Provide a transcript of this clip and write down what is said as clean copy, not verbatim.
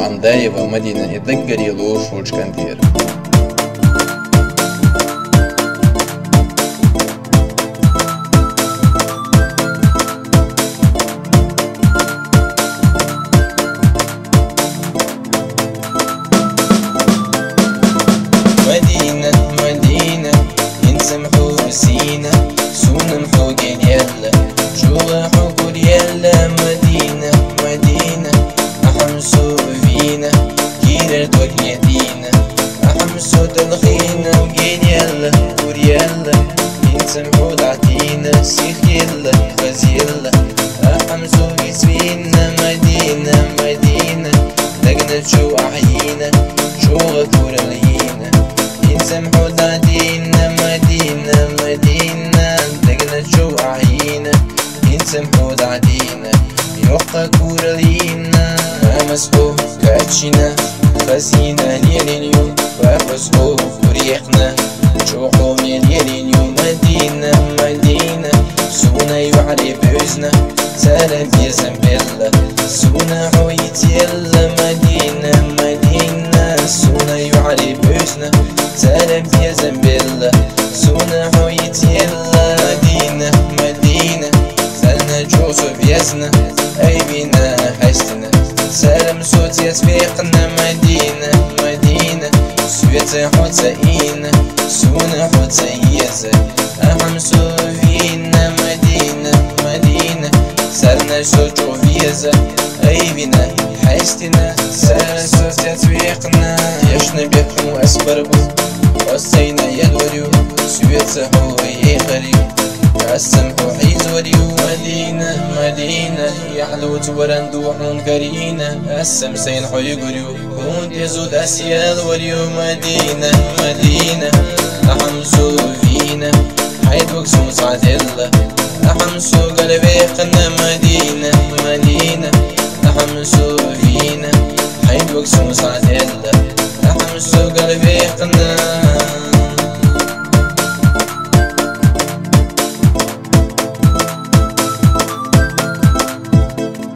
Андаева Мадина يتذكر يلوش وجكندير مدينة ينسمحو سينا سون محو قيل يلا جوا حقول يلا مدينة أحمسو فينا كيرر دول يدينا أحمسو دلخينا وقيل يلا قول يلا ينسمحو دعتينا سيخ يلا غاز يلا أحمسو يسفينا مدينة لقنا شو أحيينا شو غفور لينا ينسمحو دعتينا مدينة لقنا شو أحيينا ينسمحو دعتينا يوقع كورا لينا مسحوب كاتشينا خزينة ليلينيو وفسحوب وريقنا شوقو ليلينيو مدينة سونا يعري بوزنا سلام يا زنبلة سونا حويت يلا مدينة سونا يعري بوزنا سلام يا زنبلة سونا حويت يلا مدينة سلنا جوزو بيزنا أي بينا حشتنا سلام صوت يسبيقنا مدينة سويت حوت سئينا سونا حوت سيزة أحمسو فينا مدينة سلنا صوت جوفيزة أي بينا حشتنا سلام صوت يسبيقنا يشنا بيكمو أسبربو وصينا يدوريو سويت حو يخريو السمح حيز وريو مدينة يحلو ورندوحون قرينا السمسين حيقريو هون يزود أسيال وريو مدينة أحمسو فينا حيدوك سوس عدلة أحمسو قلبي قنا مدينة أحمسو